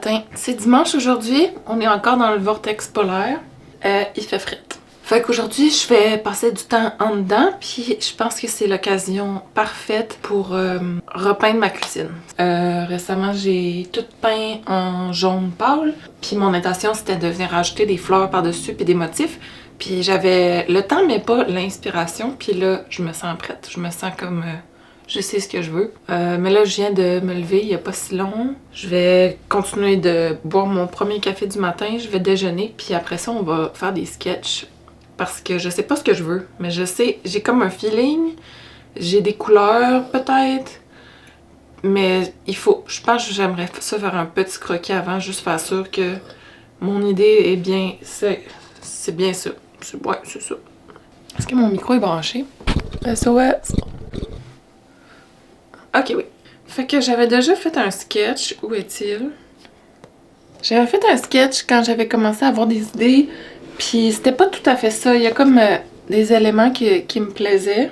matin. C'est dimanche aujourd'hui, on est encore dans le vortex polaire. Il fait frais. Fait qu'aujourd'hui, je vais passer du temps en dedans, puis je pense que c'est l'occasion parfaite pour repeindre ma cuisine. Récemment, j'ai tout peint en jaune pâle, puis mon intention c'était de venir rajouter des fleurs par-dessus puis des motifs. Puis j'avais le temps mais pas l'inspiration, puis là, je me sens prête. Je me sens comme... je sais ce que je veux. Mais là, je viens de me lever il n'y a pas si long. Je vais continuer de boire mon premier café du matin, je vais déjeuner, puis après ça, on va faire des sketchs. Parce que je sais pas ce que je veux, mais je sais, j'ai comme un feeling, j'ai des couleurs peut-être, mais il faut, je pense que j'aimerais ça faire un petit croquis avant, juste faire sûr que mon idée est bien, c'est bien ça. Ouais, c'est ça. Est-ce que mon micro est branché? SOS. Ok, oui. Fait que j'avais déjà fait un sketch, où est-il? J'avais fait un sketch quand j'avais commencé à avoir des idées, puis c'était pas tout à fait ça. Il y a comme des éléments qui me plaisaient.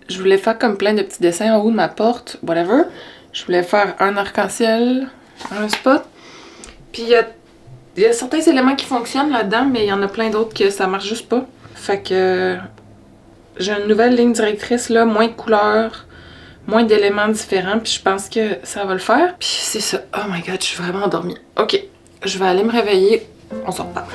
Je voulais faire comme plein de petits dessins en haut de ma porte, whatever. Je voulais faire un arc-en-ciel, un spot. Puis il y a certains éléments qui fonctionnent là-dedans, mais il y en a plein d'autres que ça marche juste pas. Fait que j'ai une nouvelle ligne directrice là, moins de couleurs, moins d'éléments différents, puis je pense que ça va le faire. Puis c'est ça. Oh my god, je suis vraiment endormie. Ok, je vais aller me réveiller. On s'en reparle.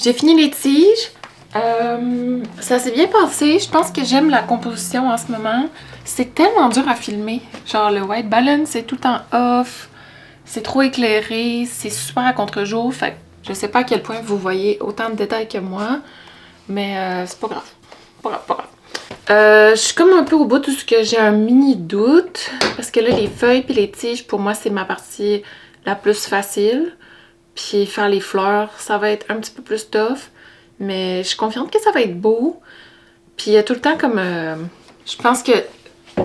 J'ai fini les tiges. Ça s'est bien passé. Je pense que j'aime la composition en ce moment. C'est tellement dur à filmer. Genre le white balance, c'est tout en off. C'est trop éclairé. C'est super à contre-jour. Fait que je sais pas à quel point vous voyez autant de détails que moi. Mais c'est pas grave. Pas grave. Je suis comme un peu au bout de ce que j'ai un mini doute. Parce que là, les feuilles puis les tiges, pour moi, c'est ma partie la plus facile. Puis faire les fleurs, ça va être un petit peu plus tough. Mais je suis confiante que ça va être beau. Puis il y a tout le temps comme... je pense que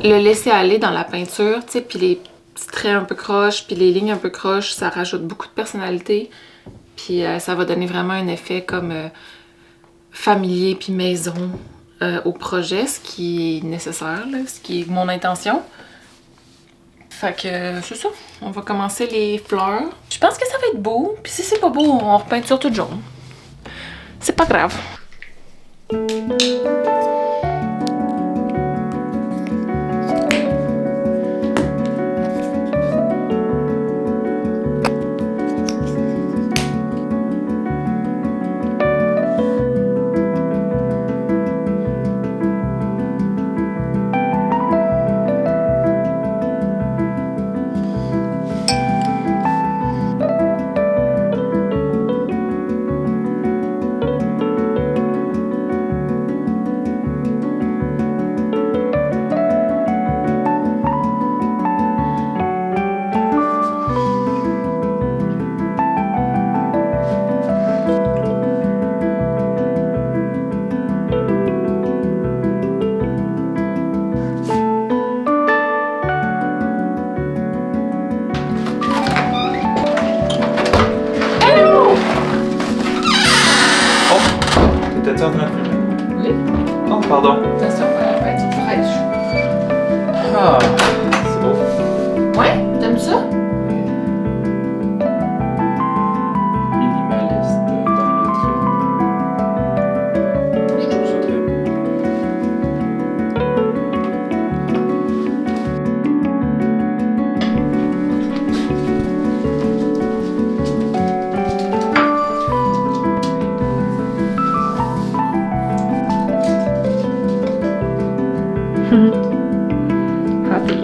le laisser aller dans la peinture, tu sais, puis les petits traits un peu croches, puis les lignes un peu croches, ça rajoute beaucoup de personnalité. Puis ça va donner vraiment un effet comme familier puis maison au projet, ce qui est nécessaire, là, ce qui est mon intention. Fait que c'est ça. On va commencer les fleurs. Je pense que ça va être beau. Puis si c'est pas beau, on repeinture tout jaune. C'est pas grave. T'étais en train de filmer? Oui. Oh, pardon. Attention, peinture fraîche. Ah, c'est beau. Ouais, t'aimes ça? Minimaliste dans le trait. Je trouve ça très beau. Happy.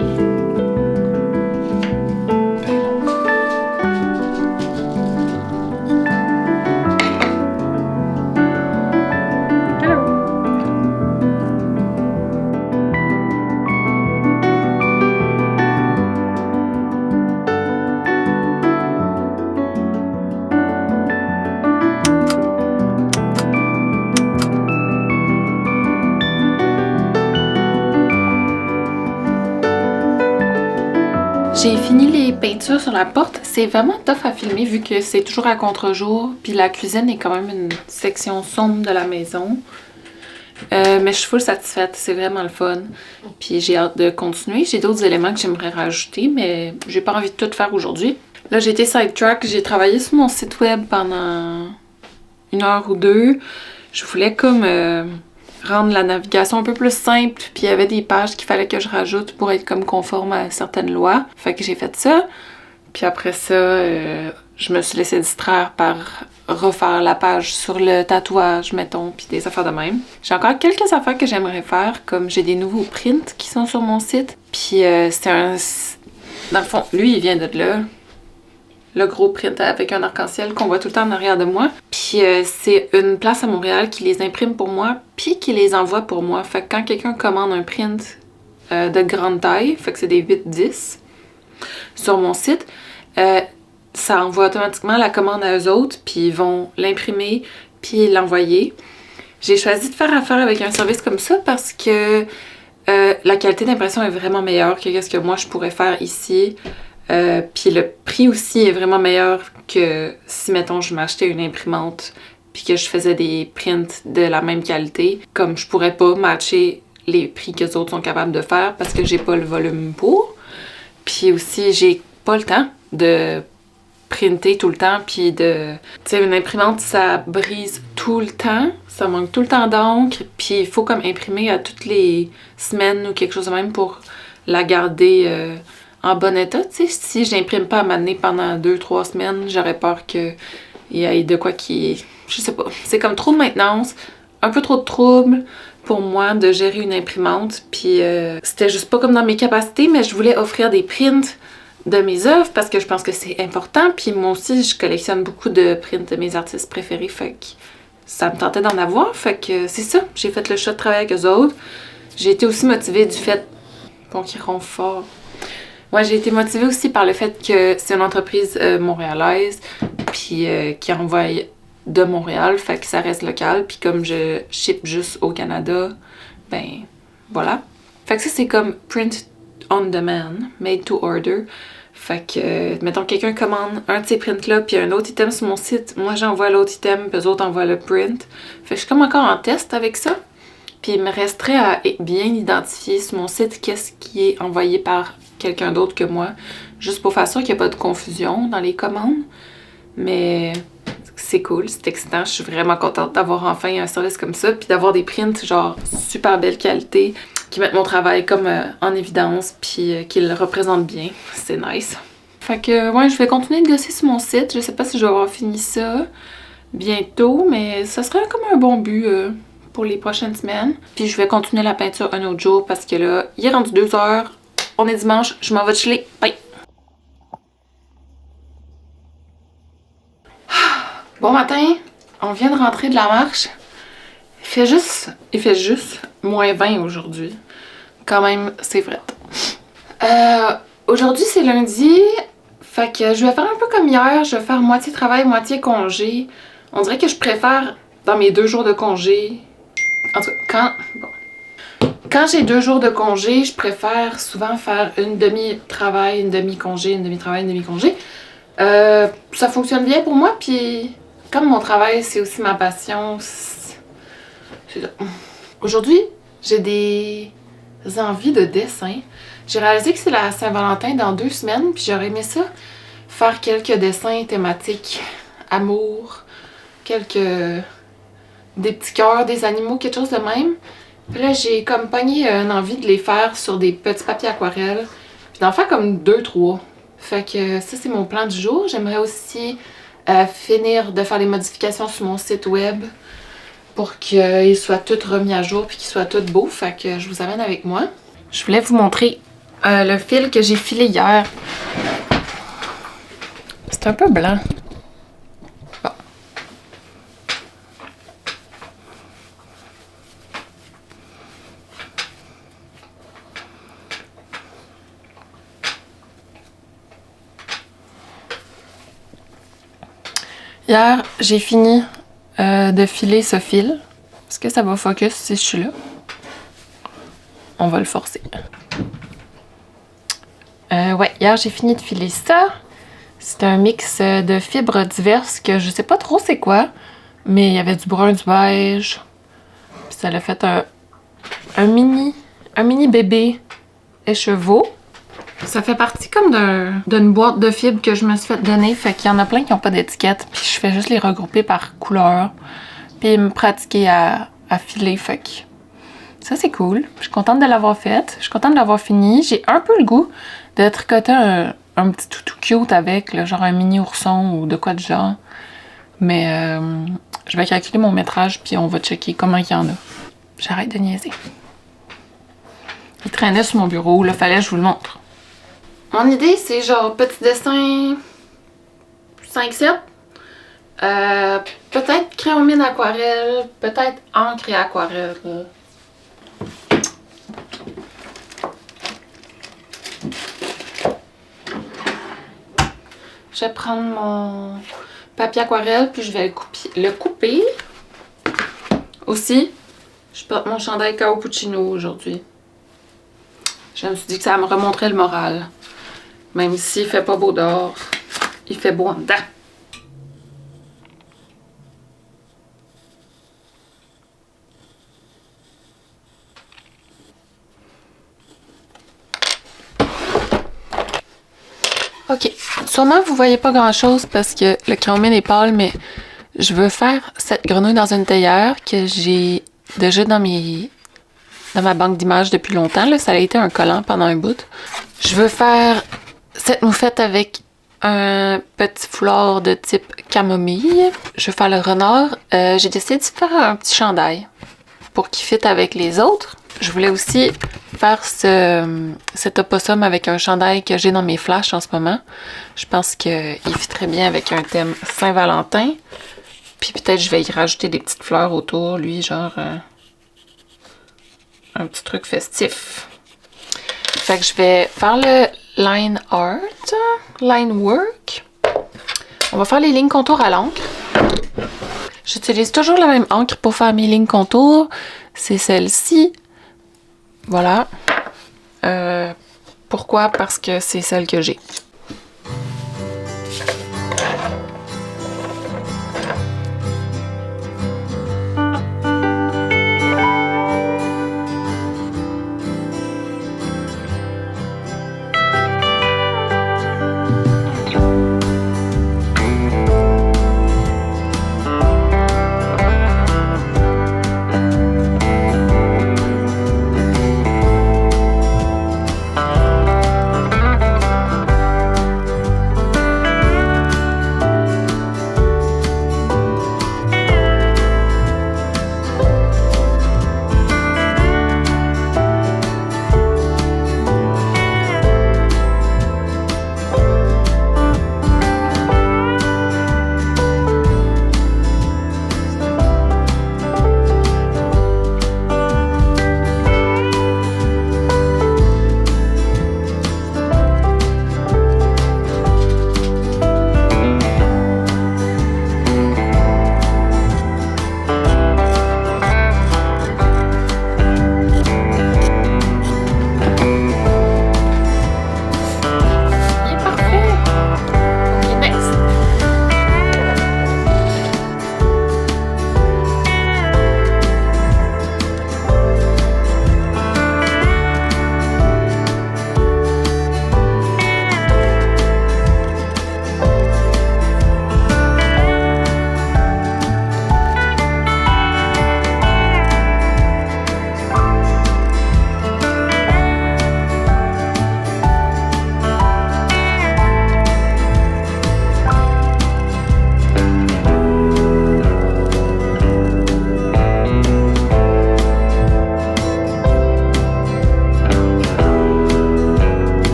J'ai fini les peintures sur la porte. C'est vraiment tough à filmer vu que c'est toujours à contre-jour. Puis la cuisine est quand même une section sombre de la maison. Mais je suis full satisfaite. C'est vraiment le fun. Puis j'ai hâte de continuer. J'ai d'autres éléments que j'aimerais rajouter, mais j'ai pas envie de tout faire aujourd'hui. Là, j'ai été sidetrack. J'ai travaillé sur mon site web pendant 1 heure ou 2. Je voulais comme... rendre la navigation un peu plus simple, puis il y avait des pages qu'il fallait que je rajoute pour être comme conforme à certaines lois. Fait que j'ai fait ça. Puis après ça, je me suis laissée distraire par refaire la page sur le tatouage, mettons, puis des affaires de même. J'ai encore quelques affaires que j'aimerais faire, comme j'ai des nouveaux prints qui sont sur mon site. Puis c'est un... Dans le fond, lui, il vient de là. Le gros print avec un arc-en-ciel qu'on voit tout le temps en arrière de moi. Puis c'est une place à Montréal qui les imprime pour moi, puis qui les envoie pour moi. Fait que quand quelqu'un commande un print de grande taille, fait que c'est des 8-10 sur mon site, ça envoie automatiquement la commande à eux autres, puis ils vont l'imprimer, puis l'envoyer. J'ai choisi de faire affaire avec un service comme ça parce que la qualité d'impression est vraiment meilleure que ce que moi je pourrais faire ici. Puis le prix aussi est vraiment meilleur que si, mettons, je m'achetais une imprimante puis que je faisais des prints de la même qualité. Comme je pourrais pas matcher les prix que les autres sont capables de faire parce que j'ai pas le volume pour. Puis aussi, j'ai pas le temps de printer tout le temps puis de... Tu sais, une imprimante, ça brise tout le temps. Ça manque tout le temps d'encre. Puis il faut comme imprimer à toutes les semaines ou quelque chose de même pour la garder... en bon état, tu sais, si j'imprime pas à m'amener pendant 2-3 semaines, j'aurais peur qu'il il y a de quoi qui... Je sais pas, c'est comme trop de maintenance, un peu trop de trouble pour moi de gérer une imprimante, puis c'était juste pas comme dans mes capacités, mais je voulais offrir des prints de mes œuvres parce que je pense que c'est important, puis moi aussi je collectionne beaucoup de prints de mes artistes préférés, fait que ça me tentait d'en avoir, fait que c'est ça, j'ai fait le choix de travailler avec eux autres. J'ai été aussi motivée du fait... Bon, qui ronfle fort. Ouais, j'ai été motivée aussi par le fait que c'est une entreprise montréalaise, puis qui envoie de Montréal, fait que ça reste local, puis comme je ship juste au Canada, ben voilà. Fait que ça c'est comme print on demand, made to order. Fait que, mettons, quelqu'un commande un de ces prints-là, puis un autre item sur mon site, moi j'envoie l'autre item, puis eux autres envoient le print. Fait que je suis comme encore en test avec ça. Puis il me resterait à bien identifier sur mon site qu'est-ce qui est envoyé par quelqu'un d'autre que moi, juste pour faire sûr qu'il n'y a pas de confusion dans les commandes. Mais c'est cool, c'est excitant, je suis vraiment contente d'avoir enfin un service comme ça, puis d'avoir des prints genre super belle qualité, qui mettent mon travail comme en évidence, puis qui le représentent bien, c'est nice. Fait que ouais, je vais continuer de gosser sur mon site, je sais pas si je vais avoir fini ça bientôt, mais ça serait comme un bon but pour les prochaines semaines. Puis je vais continuer la peinture un autre jour parce que là, il est rendu 2 heures, on est dimanche, je m'en vais chiller, bye! Bon matin, on vient de rentrer de la marche. Il fait juste moins 20 aujourd'hui. Quand même, c'est vrai. Aujourd'hui, c'est lundi. Fait que je vais faire un peu comme hier. Je vais faire moitié travail, moitié congé. On dirait que je préfère, dans mes 2 jours de congé... En tout cas, quand j'ai 2 jours de congé, je préfère souvent faire une demi-travail, une demi-congé, une demi-travail, une demi-congé. Ça fonctionne bien pour moi, puis... Comme mon travail, c'est aussi ma passion, c'est ça. Aujourd'hui, j'ai des envies de dessin. J'ai réalisé que c'est la Saint-Valentin dans 2 semaines, puis j'aurais aimé ça, faire quelques dessins thématiques amour, des petits cœurs, des animaux, quelque chose de même. Puis là, j'ai comme pogné une envie de les faire sur des petits papiers aquarelles, puis d'en faire comme 2-3. Fait que ça, c'est mon plan du jour. J'aimerais aussi... finir de faire les modifications sur mon site web pour qu'il soit tout remis à jour puis qu'il soit tout beau. Fait que je vous amène avec moi. Je voulais vous montrer le fil que j'ai filé hier. C'est un peu blanc. Bon. Hier, j'ai fini de filer ce fil. Est-ce que ça va focus si je suis là? On va le forcer. Ouais, hier, j'ai fini de filer ça. C'est un mix de fibres diverses que je sais pas trop c'est quoi, mais il y avait du brun, du beige. Puis ça l'a fait un mini bébé écheveau. Ça fait partie comme d'une boîte de fibres que je me suis fait donner, fait qu'il y en a plein qui n'ont pas d'étiquette, puis je fais juste les regrouper par couleur, puis me pratiquer à filer, fait que ça c'est cool. Je suis contente de l'avoir faite, je suis contente de l'avoir fini. J'ai un peu le goût de tricoter un petit toutou cute avec, là, genre un mini ourson ou de quoi de genre, mais je vais calculer mon métrage, puis on va checker comment il y en a. J'arrête de niaiser. Il traînait sur mon bureau, là, fallait que je vous le montre. Mon idée, c'est genre petit dessin 5-7. Peut-être crayon mine aquarelle, peut-être encre et aquarelle. Je vais prendre mon papier aquarelle puis je vais le couper. Aussi, je porte mon chandail Cappuccino aujourd'hui. Je me suis dit que ça me remonterait le moral. Même s'il fait pas beau dehors, il fait beau en dedans. Ok, sûrement vous voyez pas grand chose parce que le crayon mine est pâle, mais je veux faire cette grenouille dans une théière que j'ai déjà dans ma banque d'images depuis longtemps. Là, ça a été un collant pendant un bout. Je veux faire cette moufette avec un petit foulard de type camomille. Je vais faire le renard. J'ai décidé de faire un petit chandail pour qu'il fitte avec les autres. Je voulais aussi faire cet opossum avec un chandail que j'ai dans mes flashs en ce moment. Je pense qu'il fitterait bien avec un thème Saint-Valentin. Puis peut-être je vais y rajouter des petites fleurs autour, lui, genre un petit truc festif. Fait que je vais faire le line art, line work. On va faire les lignes contours à l'encre. J'utilise toujours la même encre pour faire mes lignes contours. C'est celle-ci. Voilà. Pourquoi? Parce que c'est celle que j'ai.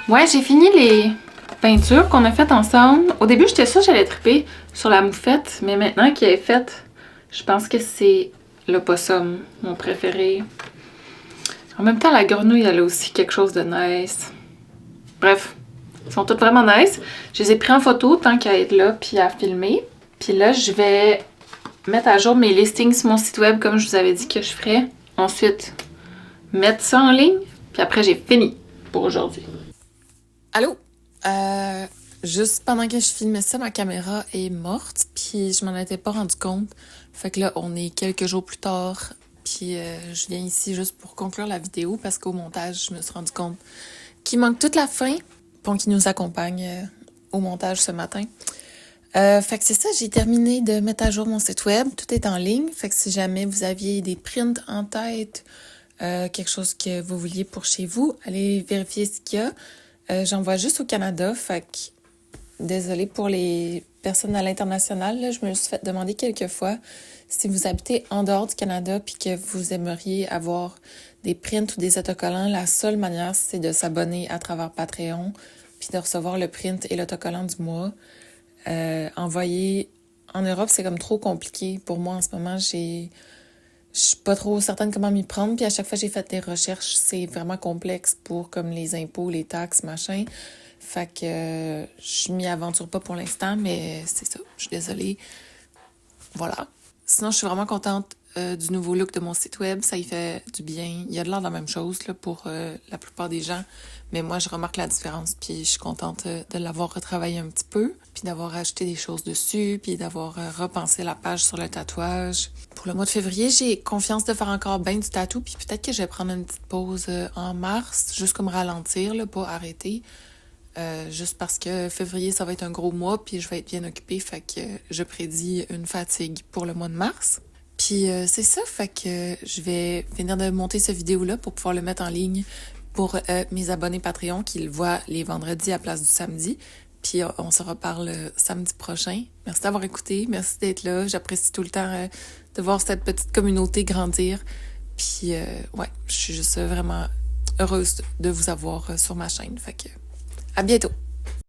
Ouais, j'ai fini les peintures qu'on a faites ensemble. Au début, j'étais sûre que j'allais triper sur la moufette, mais maintenant qu'elle est faite, je pense que c'est l'opossum, mon préféré. En même temps, la grenouille, elle a aussi quelque chose de nice. Bref, ils sont toutes vraiment nice. Je les ai pris en photo tant qu'à être là puis à filmer. Puis là, je vais mettre à jour mes listings sur mon site web comme je vous avais dit que je ferais. Ensuite, mettre ça en ligne. Puis après, j'ai fini pour aujourd'hui. Allô? Juste pendant que je filmais ça, ma caméra est morte, puis je m'en étais pas rendu compte. Fait que là, on est quelques jours plus tard, puis je viens ici juste pour conclure la vidéo parce qu'au montage, je me suis rendu compte qu'il manque toute la fin pour qu'il nous accompagne au montage ce matin. Fait que c'est ça, j'ai terminé de mettre à jour mon site web, tout est en ligne. Fait que si jamais vous aviez des prints en tête, quelque chose que vous vouliez pour chez vous, allez vérifier ce qu'il y a. J'envoie juste au Canada, fait que désolée pour les personnes à l'international, là, je me suis fait demander quelques fois si vous habitez en dehors du Canada puis que vous aimeriez avoir des prints ou des autocollants, la seule manière, c'est de s'abonner à travers Patreon puis de recevoir le print et l'autocollant du mois. Envoyer en Europe, c'est comme trop compliqué pour moi en ce moment. Je suis pas trop certaine comment m'y prendre, puis à chaque fois que j'ai fait des recherches, c'est vraiment complexe pour comme les impôts, les taxes, machin. Fait que je m'y aventure pas pour l'instant, mais c'est ça, je suis désolée. Voilà. Sinon, je suis vraiment contente du nouveau look de mon site web, ça y fait du bien. Il y a de l'air de la même chose là, pour la plupart des gens, mais moi, je remarque la différence, puis je suis contente de l'avoir retravaillé un petit peu, puis d'avoir ajouté des choses dessus, puis d'avoir repensé la page sur le tatouage. Pour le mois de février, j'ai confiance de faire encore bien du tatou, puis peut-être que je vais prendre une petite pause en mars, juste comme ralentir, là, pas arrêter. Juste parce que février, ça va être un gros mois, puis je vais être bien occupée, fait que je prédis une fatigue pour le mois de mars. Puis c'est ça, fait que je vais finir de monter cette vidéo-là pour pouvoir le mettre en ligne pour mes abonnés Patreon qui le voient les vendredis à place du samedi. Puis on se reparle samedi prochain. Merci d'avoir écouté, merci d'être là. J'apprécie tout le temps de voir cette petite communauté grandir. Puis, ouais, je suis juste vraiment heureuse de vous avoir sur ma chaîne. Fait que, à bientôt!